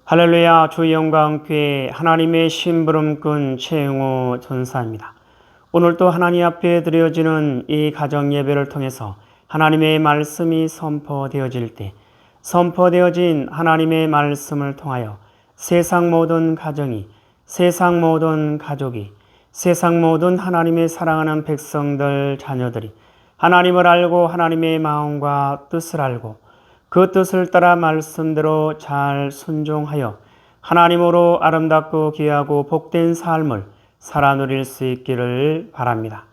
할렐루야. 주 영광교회 하나님의 심부름꾼 최영호 전사입니다. 오늘도 하나님 앞에 드려지는 이 가정 예배를 통해서 하나님의 말씀이 선포되어질 때 선포되어진 하나님의 말씀을 통하여 세상 모든 가정이, 세상 모든 가족이, 세상 모든 하나님의 사랑하는 백성들, 자녀들이 하나님을 알고 하나님의 마음과 뜻을 알고 그 뜻을 따라 말씀대로 잘 순종하여 하나님으로 아름답고 귀하고 복된 삶을 살아 누릴 수 있기를 바랍니다.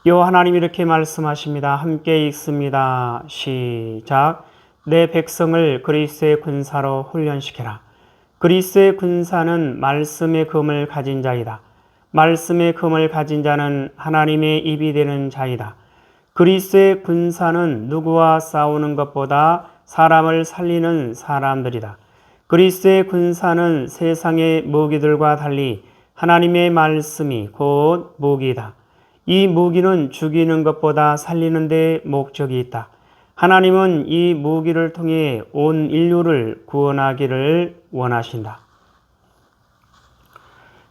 요 하나님이 이렇게 말씀하십니다. 함께 읽습니다. 시작. 내 백성을 그리스도의 군사로 훈련시켜라. 그리스도의 군사는 말씀의 금을 가진 자이다. 말씀의 금을 가진 자는 하나님의 입이 되는 자이다. 그리스도의 군사는 누구와 싸우는 것보다 사람을 살리는 사람들이다. 그리스도의 군사는 세상의 무기들과 달리 하나님의 말씀이 곧 무기이다. 이 무기는 죽이는 것보다 살리는 데 목적이 있다. 하나님은 이 무기를 통해 온 인류를 구원하기를 원하신다.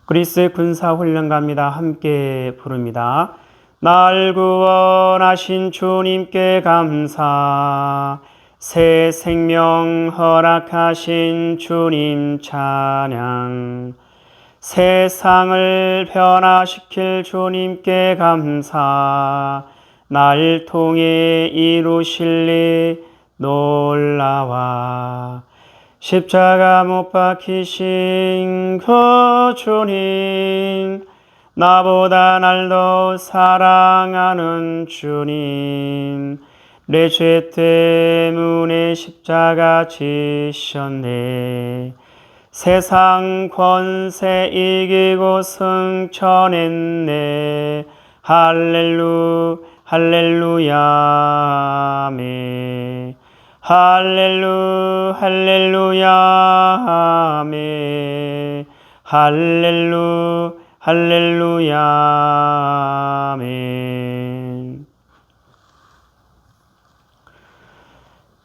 그리스도의 군사 훈련가입니다. 함께 부릅니다. 날 구원하신 주님께 감사, 새 생명 허락하신 주님 찬양, 세상을 변화시킬 주님께 감사, 날 통해 이루실 일 놀라와, 십자가 못 박히신 그 주님, 나보다 날 더 사랑하는 주님, 내 죄 때문에 십자가 지셨네. 세상 권세 이기고 승천했네. 할렐루야 아멘. 할렐루야 아멘. 할렐루야 아멘.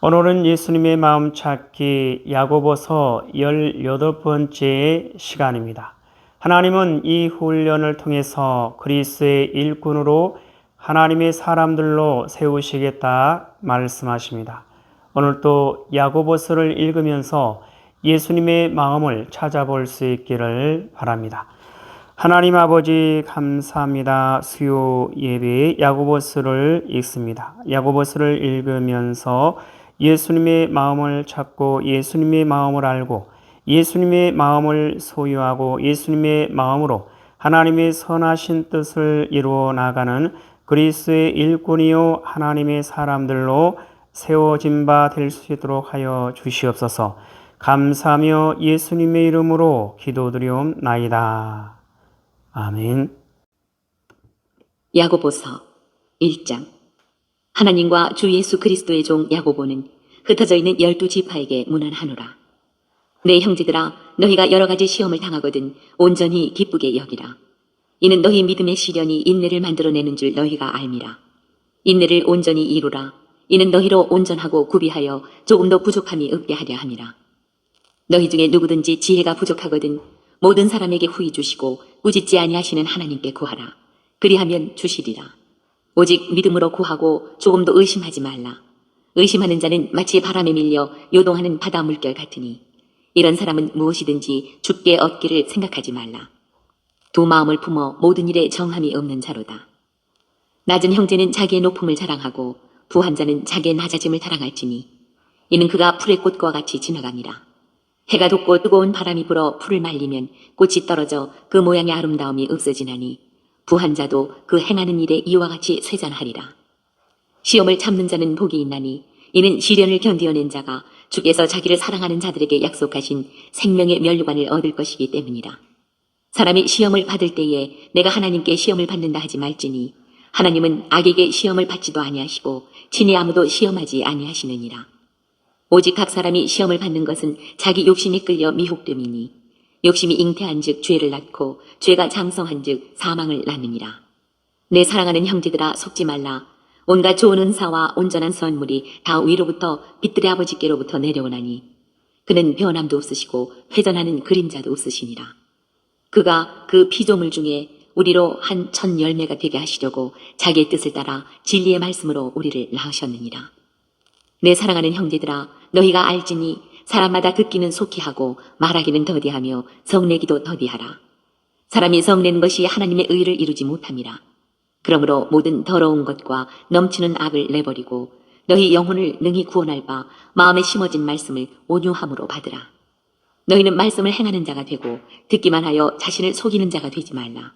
오늘은 예수님의 마음 찾기 야고보서 18번째 시간입니다. 하나님은 이 훈련을 통해서 그리스도의 일꾼으로 하나님의 사람들로 세우시겠다 말씀하십니다. 오늘 또 야고보서를 읽으면서 예수님의 마음을 찾아볼 수 있기를 바랍니다. 하나님 아버지 감사합니다. 수요 예배에 야고보서를 읽습니다. 야고보서를 읽으면서 예수님의 마음을 찾고 예수님의 마음을 알고 예수님의 마음을 소유하고 예수님의 마음으로 하나님의 선하신 뜻을 이루어 나가는 그리스도의 일꾼이요 하나님의 사람들로 세워진 바 될 수 있도록 하여 주시옵소서. 감사하며 예수님의 이름으로 기도드리옵나이다. 아멘. 야고보서 1장. 하나님과 주 예수 그리스도의 종 야고보는 흩어져 있는 12지파에게 문안하노라. 내 형제들아, 너희가 여러 가지 시험을 당하거든 온전히 기쁘게 여기라. 이는 너희 믿음의 시련이 인내를 만들어내는 줄 너희가 알미라. 인내를 온전히 이루라. 이는 너희로 온전하고 구비하여 조금도 부족함이 없게 하려 함이라. 너희 중에 누구든지 지혜가 부족하거든 모든 사람에게 후히 주시고 꾸짖지 아니하시는 하나님께 구하라. 그리하면 주시리라. 오직 믿음으로 구하고 조금도 의심하지 말라. 의심하는 자는 마치 바람에 밀려 요동하는 바다 물결 같으니 이런 사람은 무엇이든지 죽게 얻기를 생각하지 말라. 두 마음을 품어 모든 일에 정함이 없는 자로다. 낮은 형제는 자기의 높음을 자랑하고 부한 자는 자기의 낮아짐을 자랑할지니 이는 그가 풀의 꽃과 같이 지나갑니다. 해가 돋고 뜨거운 바람이 불어 풀을 말리면 꽃이 떨어져 그 모양의 아름다움이 없어지나니 부한 자도 그 행하는 일에 이와 같이 쇠잔하리라. 시험을 참는 자는 복이 있나니 이는 시련을 견디어낸 자가 주께서 자기를 사랑하는 자들에게 약속하신 생명의 면류관을 얻을 것이기 때문이라. 사람이 시험을 받을 때에 내가 하나님께 시험을 받는다 하지 말지니 하나님은 악에게 시험을 받지도 아니하시고 친히 아무도 시험하지 아니하시느니라. 오직 각 사람이 시험을 받는 것은 자기 욕심이 끌려 미혹됨이니 욕심이 잉태한즉 죄를 낳고 죄가 장성한즉 사망을 낳느니라. 내 사랑하는 형제들아, 속지 말라. 온갖 좋은 은사와 온전한 선물이 다 위로부터 빛들의 아버지께로부터 내려오나니 그는 변함도 없으시고 회전하는 그림자도 없으시니라. 그가 그 피조물 중에 우리로 한 천 열매가 되게 하시려고 자기의 뜻을 따라 진리의 말씀으로 우리를 낳으셨느니라. 내 사랑하는 형제들아, 너희가 알지니 사람마다 듣기는 속히 하고 말하기는 더디하며 성내기도 더디하라. 사람이 성내는 것이 하나님의 의를 이루지 못함이라. 그러므로 모든 더러운 것과 넘치는 악을 내버리고 너희 영혼을 능히 구원할 바 마음에 심어진 말씀을 온유함으로 받으라. 너희는 말씀을 행하는 자가 되고 듣기만 하여 자신을 속이는 자가 되지 말라.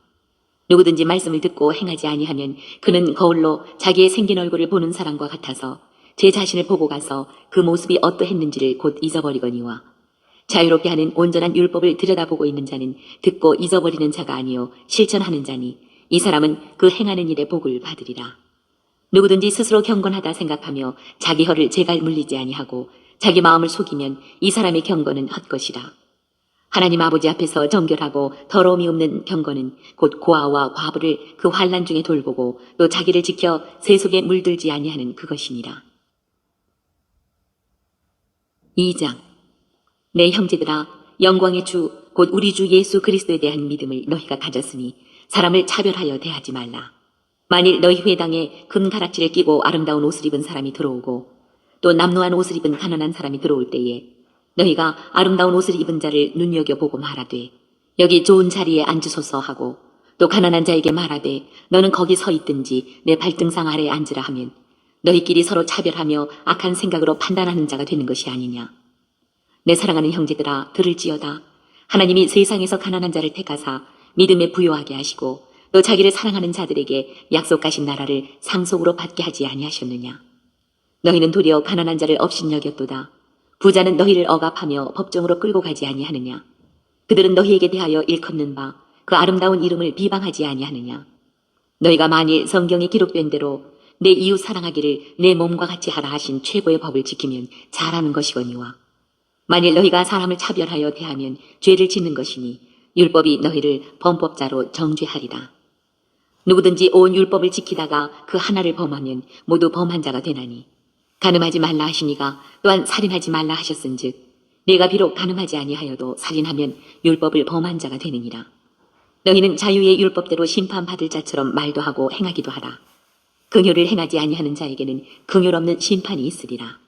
누구든지 말씀을 듣고 행하지 아니하면 그는 거울로 자기의 생긴 얼굴을 보는 사람과 같아서 제 자신을 보고 가서 그 모습이 어떠했는지를 곧 잊어버리거니와 자유롭게 하는 온전한 율법을 들여다보고 있는 자는 듣고 잊어버리는 자가 아니요 실천하는 자니 이 사람은 그 행하는 일에 복을 받으리라. 누구든지 스스로 경건하다 생각하며 자기 혀를 제갈 물리지 아니하고 자기 마음을 속이면 이 사람의 경건은 헛것이라. 하나님 아버지 앞에서 정결하고 더러움이 없는 경건은 곧 고아와 과부를 그 환난 중에 돌보고 또 자기를 지켜 세속에 물들지 아니하는 그것이니라. 2장. 내 형제들아, 영광의 주 곧 우리 주 예수 그리스도에 대한 믿음을 너희가 가졌으니 사람을 차별하여 대하지 말라. 만일 너희 회당에 금가락지를 끼고 아름다운 옷을 입은 사람이 들어오고 또 남노한 옷을 입은 가난한 사람이 들어올 때에 너희가 아름다운 옷을 입은 자를 눈여겨보고 말하되 여기 좋은 자리에 앉으소서 하고 또 가난한 자에게 말하되 너는 거기 서 있든지 내 발등상 아래에 앉으라 하면 너희끼리 서로 차별하며 악한 생각으로 판단하는 자가 되는 것이 아니냐. 내 사랑하는 형제들아, 들을지어다. 하나님이 세상에서 가난한 자를 택하사 믿음에 부요하게 하시고 또 자기를 사랑하는 자들에게 약속하신 나라를 상속으로 받게 하지 아니하셨느냐. 너희는 도리어 가난한 자를 업신여겼도다. 부자는 너희를 억압하며 법정으로 끌고 가지 아니하느냐. 그들은 너희에게 대하여 일컫는 바 그 아름다운 이름을 비방하지 아니하느냐. 너희가 만일 성경에 기록된 대로 내 이웃 사랑하기를 내 몸과 같이 하라 하신 최고의 법을 지키면 잘하는 것이거니와 만일 너희가 사람을 차별하여 대하면 죄를 짓는 것이니 율법이 너희를 범법자로 정죄하리라. 누구든지 온 율법을 지키다가 그 하나를 범하면 모두 범한 자가 되나니 간음하지 말라 하시니가 또한 살인하지 말라 하셨은즉 내가 비록 간음하지 아니하여도 살인하면 율법을 범한 자가 되느니라. 너희는 자유의 율법대로 심판받을 자처럼 말도 하고 행하기도 하라. 긍휼을 행하지 아니하는 자에게는 긍휼 없는 심판이 있으리라.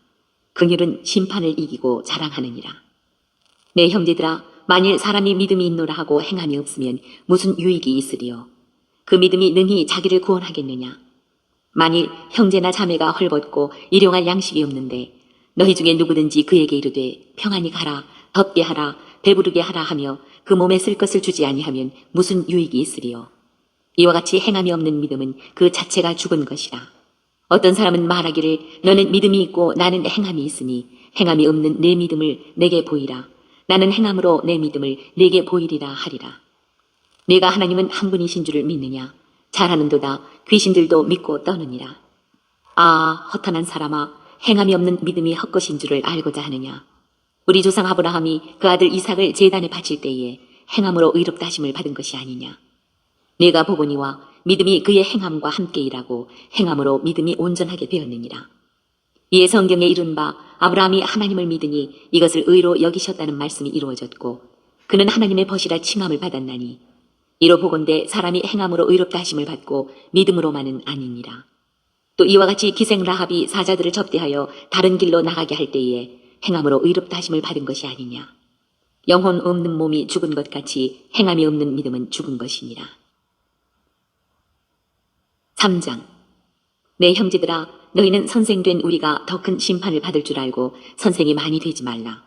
긍휼은 심판을 이기고 자랑하느니라. 내 형제들아, 만일 사람이 믿음이 있노라 하고 행함이 없으면 무슨 유익이 있으리요. 그 믿음이 능히 자기를 구원하겠느냐. 만일 형제나 자매가 헐벗고 일용할 양식이 없는데 너희 중에 누구든지 그에게 이르되 평안히 가라, 덥게 하라, 배부르게 하라 하며 그 몸에 쓸 것을 주지 아니하면 무슨 유익이 있으리요. 이와 같이 행함이 없는 믿음은 그 자체가 죽은 것이라. 어떤 사람은 말하기를 너는 믿음이 있고 나는 행함이 있으니 행함이 없는 내 믿음을 내게 보이라. 나는 행함으로 내 믿음을 내게 보이리라 하리라. 네가 하나님은 한 분이신 줄을 믿느냐. 잘하는도다. 귀신들도 믿고 떠느니라. 아, 허탄한 사람아, 행함이 없는 믿음이 헛것인 줄을 알고자 하느냐. 우리 조상 아브라함이 그 아들 이삭을 제단에 바칠 때에 행함으로 의롭다 하심을 받은 것이 아니냐. 네가 보거니와 믿음이 그의 행함과 함께 일하고 행함으로 믿음이 온전하게 되었느니라. 이에 성경에 이른 바 아브라함이 하나님을 믿으니 이것을 의로 여기셨다는 말씀이 이루어졌고 그는 하나님의 벗이라 칭함을 받았나니 이로 보건대 사람이 행함으로 의롭다 하심을 받고 믿음으로만은 아니니라. 또 이와 같이 기생 라합이 사자들을 접대하여 다른 길로 나가게 할 때에 행함으로 의롭다 하심을 받은 것이 아니냐. 영혼 없는 몸이 죽은 것 같이 행함이 없는 믿음은 죽은 것이니라. 3장. 내 형제들아, 너희는 선생된 우리가 더 큰 심판을 받을 줄 알고 선생이 많이 되지 말라.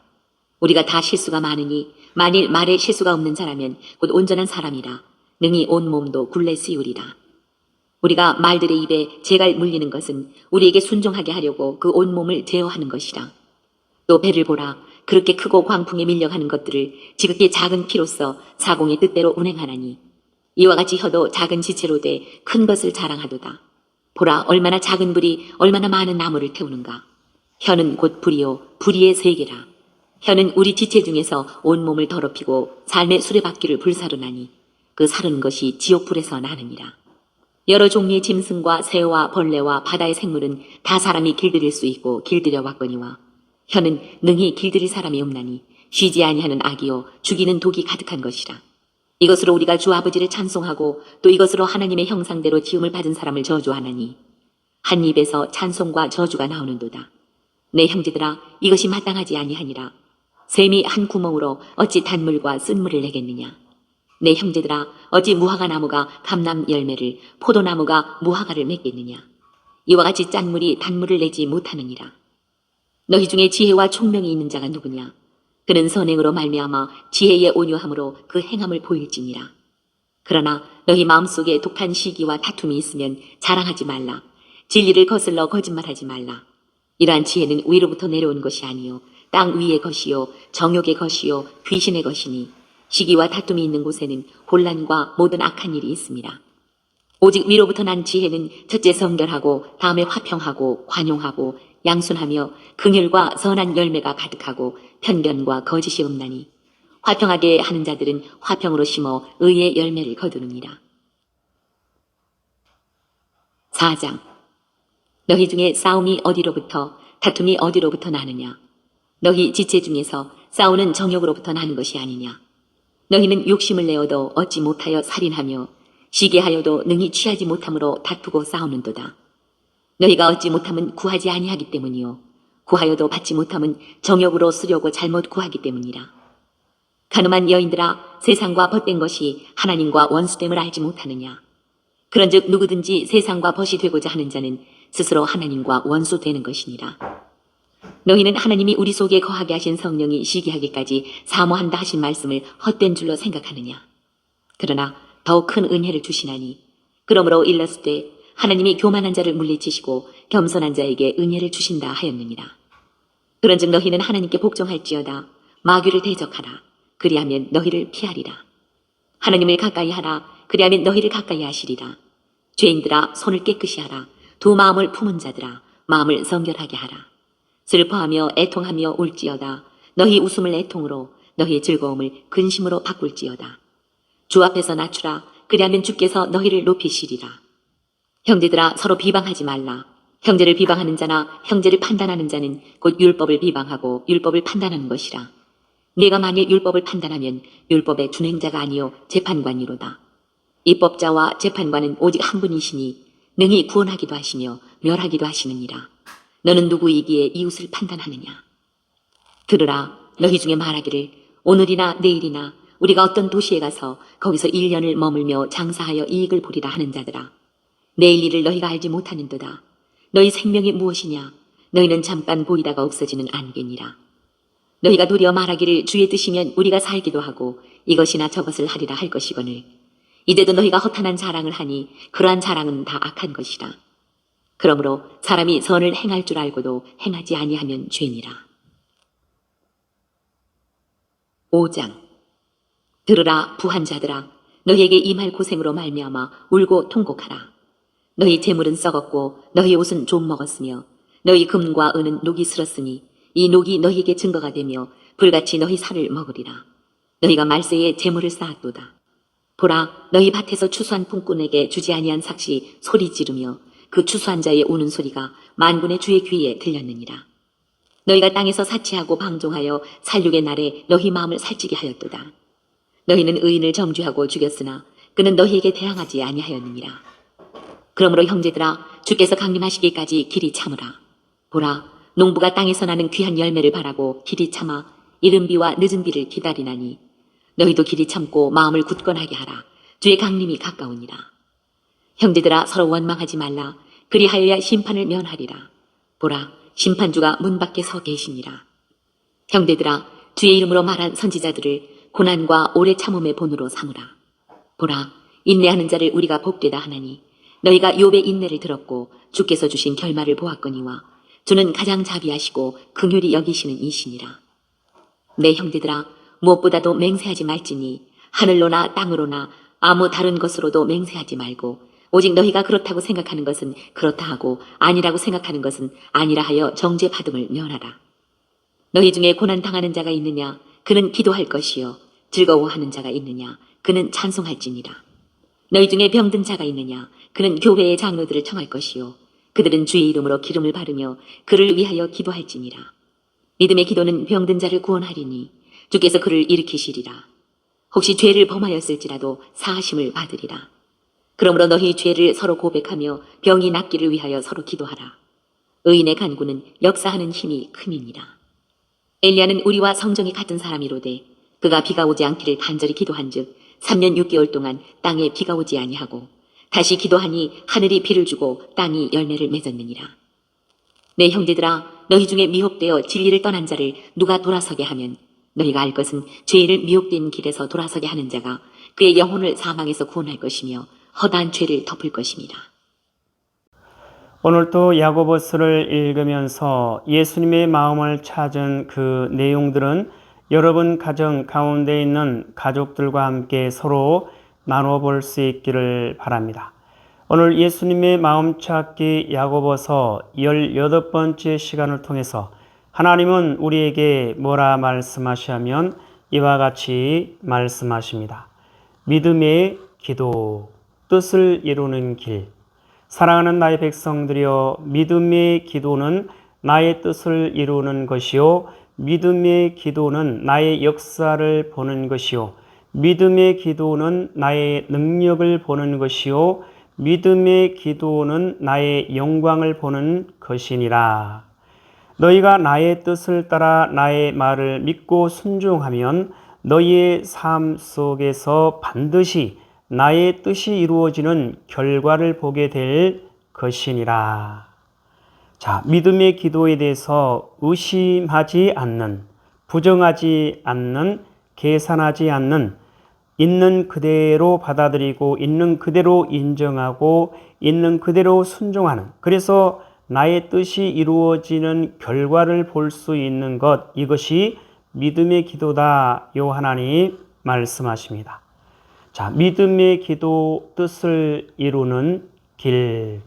우리가 다 실수가 많으니 만일 말에 실수가 없는 자라면 곧 온전한 사람이라 능히 온 몸도 굴레 씌우리라. 우리가 말들의 입에 재갈 물리는 것은 우리에게 순종하게 하려고 그 온 몸을 제어하는 것이라. 또 배를 보라. 그렇게 크고 광풍에 밀려가는 것들을 지극히 작은 키로서 사공의 뜻대로 운행하나니 이와 같이 혀도 작은 지체로 돼 큰 것을 자랑하도다. 보라, 얼마나 작은 불이 얼마나 많은 나무를 태우는가. 혀는 곧 불이요 불의의 세계라. 혀는 우리 지체 중에서 온 몸을 더럽히고 삶의 수레바퀴를 불사르나니 그 사르는 것이 지옥불에서 나느니라. 여러 종류의 짐승과 새와 벌레와 바다의 생물은 다 사람이 길들일 수 있고 길들여 왔거니와 혀는 능히 길들일 사람이 없나니 쉬지 아니하는 악이요 죽이는 독이 가득한 것이라. 이것으로 우리가 주 아버지를 찬송하고 또 이것으로 하나님의 형상대로 지음을 받은 사람을 저주하나니 한 입에서 찬송과 저주가 나오는도다. 내 형제들아, 이것이 마땅하지 아니하니라. 샘이 한 구멍으로 어찌 단물과 쓴물을 내겠느냐. 내 형제들아, 어찌 무화과 나무가 감람 열매를, 포도나무가 무화과를 맺겠느냐. 이와 같이 짠물이 단물을 내지 못하느니라. 너희 중에 지혜와 총명이 있는 자가 누구냐. 그는 선행으로 말미암아 지혜의 온유함으로 그 행함을 보일지니라. 그러나 너희 마음속에 독한 시기와 다툼이 있으면 자랑하지 말라. 진리를 거슬러 거짓말하지 말라. 이러한 지혜는 위로부터 내려온 것이 아니요 땅 위의 것이요 정욕의 것이요 귀신의 것이니 시기와 다툼이 있는 곳에는 혼란과 모든 악한 일이 있습니다. 오직 위로부터 난 지혜는 첫째 성결하고 다음에 화평하고 관용하고 양순하며 긍휼과 선한 열매가 가득하고 편견과 거짓이 없나니 화평하게 하는 자들은 화평으로 심어 의의 열매를 거두느니라. 4장. 너희 중에 싸움이 어디로부터 다툼이 어디로부터 나느냐. 너희 지체 중에서 싸우는 정욕으로부터 나는 것이 아니냐. 너희는 욕심을 내어도 얻지 못하여 살인하며 시기하여도 능히 취하지 못함으로 다투고 싸우는도다. 너희가 얻지 못함은 구하지 아니하기 때문이요 구하여도 받지 못함은 정욕으로 쓰려고 잘못 구하기 때문이라. 가늠한 여인들아, 세상과 벗된 것이 하나님과 원수됨을 알지 못하느냐. 그런즉 누구든지 세상과 벗이 되고자 하는 자는 스스로 하나님과 원수되는 것이니라. 너희는 하나님이 우리 속에 거하게 하신 성령이 시기하기까지 사모한다 하신 말씀을 헛된 줄로 생각하느냐. 그러나 더욱 큰 은혜를 주시나니 그러므로 일렀을 때 하나님이 교만한 자를 물리치시고 겸손한 자에게 은혜를 주신다 하였느니라. 그런즉 너희는 하나님께 복종할지어다. 마귀를 대적하라. 그리하면 너희를 피하리라. 하나님을 가까이 하라. 그리하면 너희를 가까이 하시리라. 죄인들아, 손을 깨끗이 하라. 두 마음을 품은 자들아, 마음을 성결하게 하라. 슬퍼하며 애통하며 울지어다. 너희 웃음을 애통으로, 너희 즐거움을 근심으로 바꿀지어다. 주 앞에서 낮추라. 그리하면 주께서 너희를 높이시리라. 형제들아, 서로 비방하지 말라. 형제를 비방하는 자나 형제를 판단하는 자는 곧 율법을 비방하고 율법을 판단하는 것이라. 네가 만일 율법을 판단하면 율법의 준행자가 아니요 재판관이로다. 입법자와 재판관은 오직 한 분이시니 능히 구원하기도 하시며 멸하기도 하시느니라. 너는 누구이기에 이웃을 판단하느냐. 들으라. 너희 중에 말하기를 오늘이나 내일이나 우리가 어떤 도시에 가서 거기서 1년을 머물며 장사하여 이익을 보리라 하는 자들아. 내일 일을 너희가 알지 못하는도다. 너희 생명이 무엇이냐. 너희는 잠깐 보이다가 없어지는 안개니라. 너희가 도리어 말하기를 주의 뜻이면 우리가 살기도 하고 이것이나 저것을 하리라 할 것이거늘 이제도 너희가 허탄한 자랑을 하니 그러한 자랑은 다 악한 것이라. 그러므로 사람이 선을 행할 줄 알고도 행하지 아니하면 죄니라. 5장. 들으라 부한 자들아, 너희에게 임할 고생으로 말미암아 울고 통곡하라. 너희 재물은 썩었고 너희 옷은 좀 먹었으며 너희 금과 은은 녹이 슬었으니 이 녹이 너희에게 증거가 되며 불같이 너희 살을 먹으리라. 너희가 말세에 재물을 쌓았도다. 보라, 너희 밭에서 추수한 품꾼에게 주지 아니한 삭시 소리 지르며 그 추수한 자의 우는 소리가 만군의 주의 귀에 들렸느니라. 너희가 땅에서 사치하고 방종하여 살육의 날에 너희 마음을 살찌게 하였도다. 너희는 의인을 정죄하고 죽였으나 그는 너희에게 대항하지 아니하였느니라. 그러므로 형제들아, 주께서 강림하시기까지 길이 참으라. 보라, 농부가 땅에서 나는 귀한 열매를 바라고 길이 참아 이른 비와 늦은 비를 기다리나니 너희도 길이 참고 마음을 굳건하게 하라. 주의 강림이 가까우니라. 형제들아, 서로 원망하지 말라. 그리하여야 심판을 면하리라. 보라, 심판주가 문 밖에 서 계시니라. 형제들아, 주의 이름으로 말한 선지자들을 고난과 오래 참음의 본으로 삼으라. 보라, 인내하는 자를 우리가 복되다 하나니 너희가 욥의 인내를 들었고 주께서 주신 결말을 보았거니와 주는 가장 자비하시고 긍휼히 여기시는 이시니라. 내 형제들아, 무엇보다도 맹세하지 말지니 하늘로나 땅으로나 아무 다른 것으로도 맹세하지 말고 오직 너희가 그렇다고 생각하는 것은 그렇다 하고 아니라고 생각하는 것은 아니라 하여 정죄받음을 면하라. 너희 중에 고난당하는 자가 있느냐? 그는 기도할 것이요. 즐거워하는 자가 있느냐? 그는 찬송할지니라. 너희 중에 병든 자가 있느냐? 그는 교회의 장로들을 청할 것이요. 그들은 주의 이름으로 기름을 바르며 그를 위하여 기도할지니라. 믿음의 기도는 병든 자를 구원하리니 주께서 그를 일으키시리라. 혹시 죄를 범하였을지라도 사하심을 받으리라. 그러므로 너희 죄를 서로 고백하며 병이 낫기를 위하여 서로 기도하라. 의인의 간구는 역사하는 힘이 큼이니라. 엘리야는 우리와 성정이 같은 사람이로되 그가 비가 오지 않기를 간절히 기도한즉 3년 6개월 동안 땅에 비가 오지 아니하고 다시 기도하니 하늘이 비를 주고 땅이 열매를 맺었느니라. 내 형제들아, 너희 중에 미혹되어 진리를 떠난 자를 누가 돌아서게 하면 너희가 알 것은 죄를 미혹된 길에서 돌아서게 하는 자가 그의 영혼을 사망에서 구원할 것이며 허다한 죄를 덮을 것이니라. 오늘도 야고보서를 읽으면서 예수님의 마음을 찾은 그 내용들은 여러분 가정 가운데 있는 가족들과 함께 서로 나눠볼 수 있기를 바랍니다. 오늘 예수님의 마음 찾기 야고보서 18번째 시간을 통해서 하나님은 우리에게 뭐라 말씀하시냐면 이와 같이 말씀하십니다. 믿음의 기도, 뜻을 이루는 길. 사랑하는 나의 백성들이여, 믿음의 기도는 나의 뜻을 이루는 것이요, 믿음의 기도는 나의 역사를 보는 것이요, 믿음의 기도는 나의 능력을 보는 것이요, 믿음의 기도는 나의 영광을 보는 것이니라. 너희가 나의 뜻을 따라 나의 말을 믿고 순종하면 너희의 삶 속에서 반드시 나의 뜻이 이루어지는 결과를 보게 될 것이니라. 자, 믿음의 기도에 대해서 의심하지 않는, 부정하지 않는, 계산하지 않는, 있는 그대로 받아들이고 있는 그대로 인정하고 있는 그대로 순종하는, 그래서 나의 뜻이 이루어지는 결과를 볼 수 있는 것, 이것이 믿음의 기도다. 요한하니 말씀하십니다. 자, 믿음의 기도, 뜻을 이루는 길.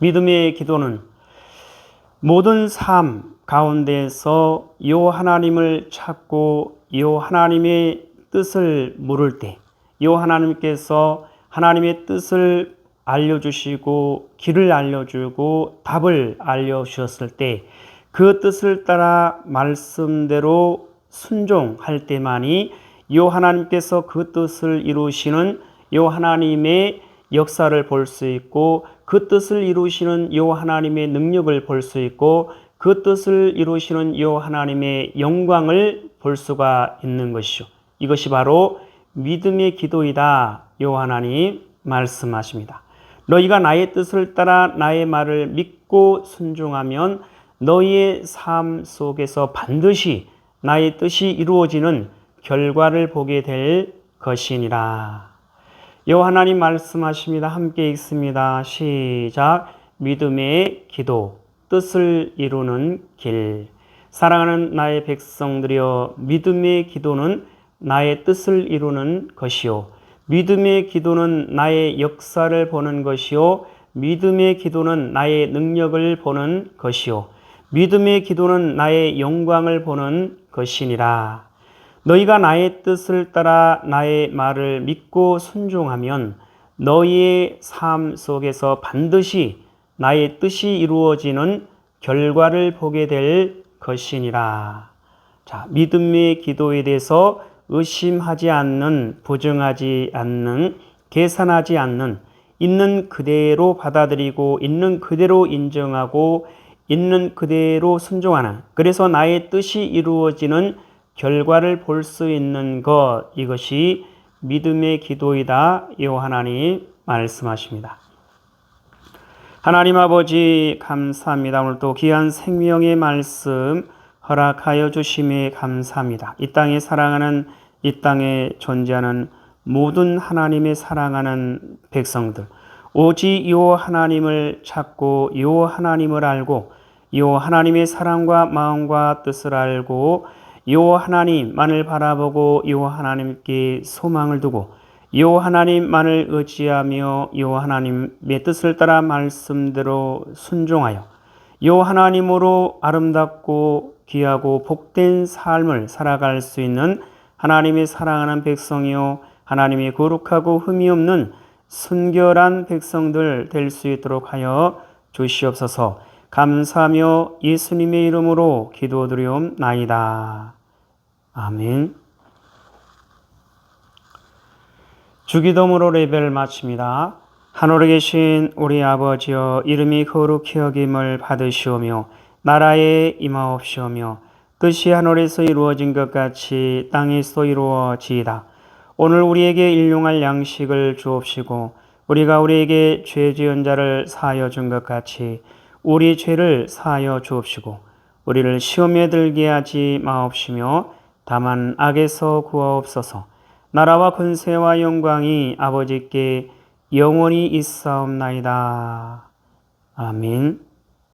믿음의 기도는 모든 삶 가운데서 요 하나님을 찾고 요 하나님의 뜻을 물을 때, 요 하나님께서 하나님의 뜻을 알려주시고 길을 알려주고 답을 알려주셨을 때 그 뜻을 따라 말씀대로 순종할 때만이 요 하나님께서 그 뜻을 이루시는 요 하나님의 역사를 볼 수 있고 그 뜻을 이루시는 요 하나님의 능력을 볼 수 있고 그 뜻을 이루시는 요 하나님의 영광을 볼 수가 있는 것이죠. 이것이 바로 믿음의 기도이다. 요 하나님 말씀하십니다. 너희가 나의 뜻을 따라 나의 말을 믿고 순종하면 너희의 삶 속에서 반드시 나의 뜻이 이루어지는 결과를 보게 될 것이니라. 요 하나님 말씀하십니다. 함께 읽습니다. 시작. 믿음의 기도, 뜻을 이루는 길. 사랑하는 나의 백성들이여, 믿음의 기도는 나의 뜻을 이루는 것이요, 믿음의 기도는 나의 역사를 보는 것이요, 믿음의 기도는 나의 능력을 보는 것이요, 믿음의 기도는 나의 영광을 보는 것이니라. 너희가 나의 뜻을 따라 나의 말을 믿고 순종하면 너희의 삶 속에서 반드시 나의 뜻이 이루어지는 결과를 보게 될 것이니라. 자, 믿음의 기도에 대해서 의심하지 않는, 부정하지 않는, 계산하지 않는, 있는 그대로 받아들이고 있는 그대로 인정하고 있는 그대로 순종하는, 그래서 나의 뜻이 이루어지는 결과를 볼 수 있는 것, 이것이 믿음의 기도이다. 요 하나님 말씀하십니다. 하나님 아버지 감사합니다. 오늘 또 귀한 생명의 말씀 허락하여 주심에 감사합니다. 이 땅에 사랑하는, 이 땅에 존재하는 모든 하나님의 사랑하는 백성들, 오직 요 하나님을 찾고 요 하나님을 알고 요 하나님의 사랑과 마음과 뜻을 알고 요 하나님만을 바라보고 요 하나님께 소망을 두고 요 하나님만을 의지하며 요 하나님의 뜻을 따라 말씀대로 순종하여 요 하나님으로 아름답고 귀하고 복된 삶을 살아갈 수 있는 하나님의 사랑하는 백성이요, 하나님의 거룩하고 흠이 없는 순결한 백성들 될 수 있도록 하여 주시옵소서. 감사하며 예수님의 이름으로 기도드리옵나이다. 아멘. 주기도문으로 예배를 마칩니다. 하늘에 계신 우리 아버지여, 이름이 거룩히 여김을 받으시오며 나라에 임하옵시오며 뜻이 하늘에서 이루어진 것 같이 땅에서 이루어지이다. 오늘 우리에게 일용할 양식을 주옵시고 우리가 우리에게 죄 지은 자를 사하여 준 것 같이 우리 죄를 사하여 주옵시고 우리를 시험에 들게 하지 마옵시며 다만 악에서 구하옵소서. 나라와 권세와 영광이 아버지께 영원히 있사옵나이다. 아멘.